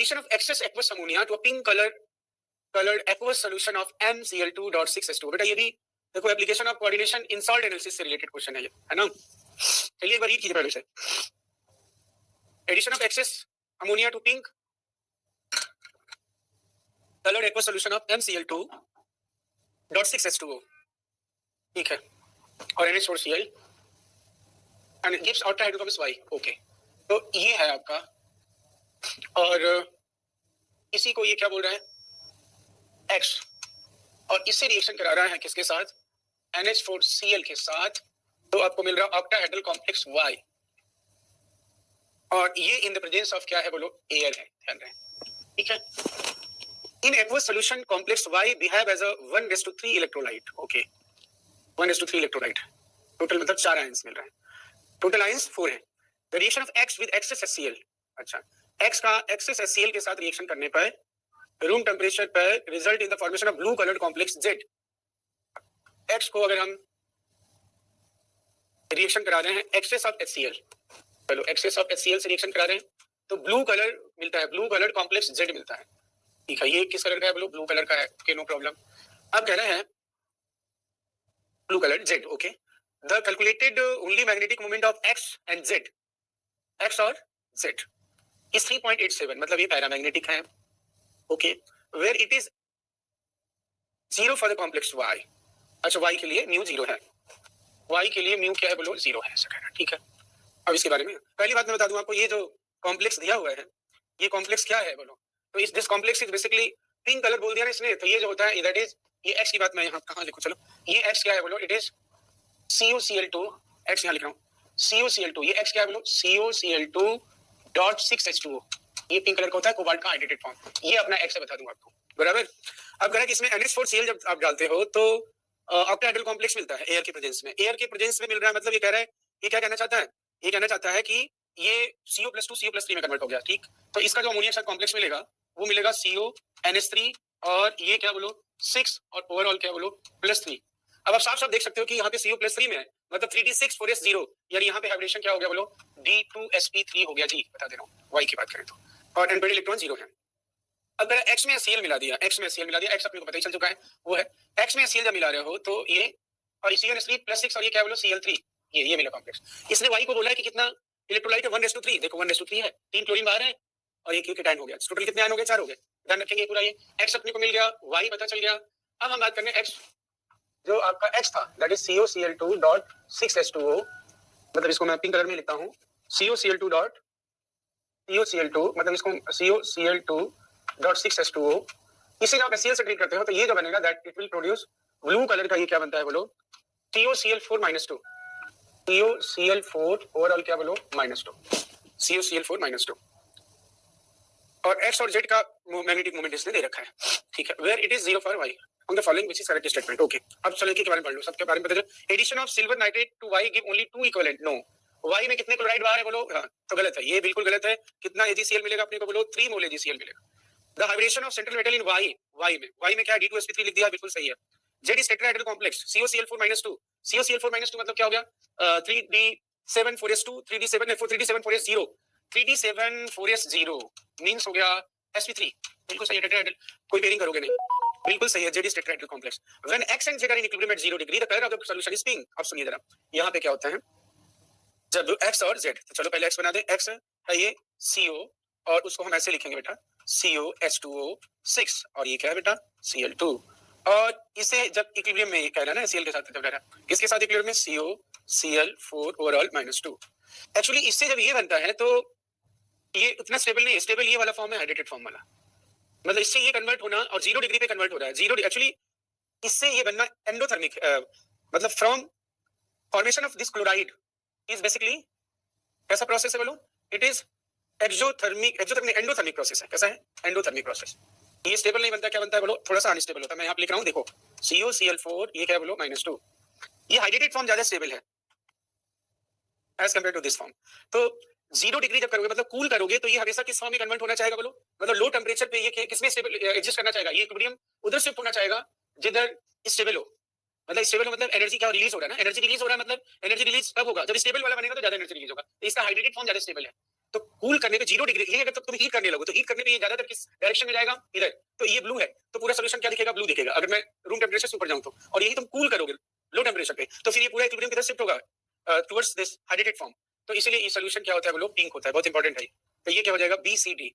addition of excess aqueous ammonia to a pink colored aqueous solution of MCl2.6H2। बेटा ये भी देखो application of coordination in salt analysis से related question है ये, है ना। चलिए एक बार रीड कीजिए पहले से। Addition of excess ammonia to pink colored aqueous solution of MCl2.6H2O, ठीक है, और NH4Cl and it gives outer hydrocarbons Y। Okay, तो ये है आपका, और इसी को ये क्या बोल रहा है X, और इससे रिएक्शन करा रहा है किसके साथ, NH4Cl के साथ, तो आपको मिल रहा है ऑक्टाहेड्रल कॉम्प्लेक्स Y, और ये इन द प्रेजेंस ऑफ क्या है बोलो, एयर है, ध्यान रहे, ठीक है। In aqueous solution, complex Y behave as a 1:3 electrolyte। Okay, 1:3 electrolyte। Total मतलब 4 आयंस मिल रहा है। Total आयंस 4 है। The reaction of X with excess HCl। अच्छा, X का excess HCl के साथ रिएक्शन करने पर रूम टेम्परेचर पर result in the formation of blue coloured complex Z। X को अगर हम रिएक्शन करा रहे हैं excess of HCl, चलो excess of HCl से रिएक्शन करा रहे हैं तो ब्लू कलर मिलता है, ब्लू कलर्ड कॉम्प्लेक्स Z मिलता है, ठीक है। ये किस कलर का है बोलो, ब्लू कलर का है, ओके, नो प्रॉब्लम। अब कह रहे हैं blue colour Z, okay. The calculated only magnetic moment of X and Z, X और Z इज 3.87, मतलब ये पैरामैग्नेटिक है, okay, where it is 0 for the complex Y। अच्छा, Y के लिए म्यू 0 है, Y के लिए म्यू क्या है बोलो, 0 है, ऐसा कहना, ठीक है। अब इसके बारे में पहली बात मैं बता दूं आपको, ये जो कॉम्प्लेक्स दिया हुआ है, ये कॉम्प्लेक्स क्या है बोलो, तो इस this complex is basically pink colour बोल दिया ना इसने, तो ये जो होता है दैट इज, ये X की बात मैं यहाँ कहाँ लिखूं, चलो ये X क्या है बोलो, इट इज CuCl2, X यहाँ लिख रहा हूँ, CuCl2, ये X क्या है बोलो, CuCl2.6H2O, ये पिंक कलर का होता है कोबाल्ट का हाइड्रेटेड फॉर्म, ये अपना X है, बता दूंगा आपको, बराबर। अब कह रहा है कि इसमें NH4Cl जब आप डालते हो तो ऑक्टाहेड्रल कॉम्प्लेक्स मिलता है एयर के प्रेजेंस में, एयर के प्रेजेंस में मिल रहा है, मतलब ये कह रहा है, ये क्या कहना चाहता है, ये कहना चाहता है कि ये CO+2 CO+3 में कन्वर्ट हो गया, ठीक। तो इसका जो अमोनिया के साथ कॉम्प्लेक्स मिलेगा वो मिलेगा CONH3, और ये क्या बोलो 6, और ओवरऑल क्या बोलो +3। अब आप साफ साफ देख सकते हो कि यहाँ पे CO+3 में है, मतलब 3d6 4s0, यानी यहाँ पे हाइब्रिडेशन क्या हो गया बोलो, D2sp3 हो गया जी, बता दे रहा हूँ, Y की बात करें तो, और एम्पेड इलेक्ट्रॉन 0 है। अब अगर X में Cl मिला दिया, X में Cl मिला दिया, X अपने को पता ही चल चुका है वो है, X में Cl जब मिला रहे हो तो ये, और CONH3 +6, और ये क्या बोलो Cl3, ये मिला कॉम्प्लेक्स। इसने Y को बोला है कि कितना इलेक्ट्रोलाइट है, 1:3, देखो 1:3 है, 3 क्लोरीन बाहर है और ये क्यूकेटाइन हो गया, टोटल कितने आयन हो गए, 4 हो गए, ध्यान रखेंगे पूरा। ये X अपने को मिल गया, Y पता चल गया। अब हम बात करने X, जो आपका X था दैट इज COCl2.6H2O, मतलब इसको मैं पिंक कलर में लिखता हूँ, COCl2 मतलब इसको COCl2.6H2O, इसे जब आप HCl से ट्रीट करते हो तो ये जो बनेगा that it will produce blue colour का, ये क्या बनता है बोलो, TOCl4-2, TOCl4 ओवरऑल क्या बोलो -2, COCl4-2, और X और Z का मैग्नेटिक मोमेंट इसने दे रखा है, ठीक है, where it is 0 for Y on the following which is correct statement. Okay, अब चलो एक के बारे में पढ़ लो, सबके बारे में पता चलो। Addition of silver nitrate to Y give only 2 equivalent, no, Y में कितने क्लोराइड बाहर है बोलो, हाँ, तो गलत है, ये बिल्कुल गलत है। कितना AgCl मिलेगा अपने को बोलो, 3 मोल AgCl मिलेगा। The hybridisation of central metal in Y में क्या है, D2sp3 लिख दिया, बिल्कुल सही है। Z is tetrahedral complex, COCl4-2, COCl4-2 मतलब क्या हो गया, 3d7 4s2, 3d7 4s0, 3d7 4s0 means हो गया sp3, बिल्कुल सही है, टेट्राहेड्रल, कोई पेयरिंग करोगे नहीं, बिल्कुल सही है, Z is tetrahedral complex. When X and Z are in equilibrium at 0 degree, the color of the solution is pink. अब सुनिए जरा, यहाँ पे क्या होता है जब X और Z, तो चलो पहले X बना दे, X है ये CO, और उसको हम ऐसे लिखेंगे बेटा COH2O6, और ये क्या है बेटा Cl2, और इसे जब इक्विलिब्रियम में कह रहा है ना Cl के साथ, जब कह रहा है किसके साथ इक्विलिब्रियम में, COCl4 ओवरऑल -2। एक्चुअली इससे जब ये बनता है तो ये उतना स्टेबल नहीं है, स्टेबल ये वाला फॉर्म है, हाइड्रेटेड फॉर्म वाला, मतलब इससे ये कन्वर्ट होना, और 0 डिग्री पे कन्वर्ट हो रहा है, 0 एक्चुअली इससे ये बनना एंडोथर्मिक, मतलब from formation of this chloride is basically कैसा प्रोसेस है बोलो, इट इज एंडोथर्मिक प्रोसेस है। कैसा है, एंडोथर्मिक प्रोसेस। ये स्टेबल नहीं बनता, क्या बनता है बोलो, थोड़ा सा अनस्टेबल होता है। मैं यहाँ पे लिख रहा हूँ, देखो COCl4, ये क्या बोलो -2, ये हाइड्रेटेड फॉर्म ज्यादा स्टेबल है as compare to this form. तो 0 डिग्री जब करोगे, मतलब कूल करोगे, तो ये हमेशा किस फॉर्म में कन्वर्ट होना चाहेगा बोलो, मतलब लो टेम्परेचर पे ये किसमें स्टेबल एग्जिस्ट करना चाहेगा, ये इक्विलिब्रियम उधर शिफ्ट होना चाहेगा जिधर स्टेबल हो, मतलब स्टेबल हो मतलब एनर्जी क्या रिलीज हो रहा है ना, एनर्जी रिलीज हो रहा है, मतलब एनर्जी रिलीज कब होगा, जब स्टेबल वाला बनेगा तो ज्यादा एनर्जी रिलीज होगा, तो इसका हाइड्रेटेड फॉर्म ज्यादा स्टेबल है। तो कूल करने पे 0 डिग्री, ये अगर तुम हीट करने लगो तो हीट करने पे ये ज्यादातर किस डायरेक्शन में जाएगा? इधर। तो ये ब्लू है, तो पूरा सॉल्यूशन क्या दिखेगा? ब्लू दिखेगा। अगर मैं रूम टेम्परेचर से ऊपर जाऊं तो, और यही तुम कूल करोगे लो टेम्परेचर पे, तो फिर ये पूरा इक्विलिब्रियम किधर शिफ्ट होगा? Towards this hydrated form. तो इसीलिए ये सॉल्यूशन क्या होता है बोलो? पिंक होता है। बहुत इंपॉर्टेंट है। तो ये क्या हो जाएगा? BCD।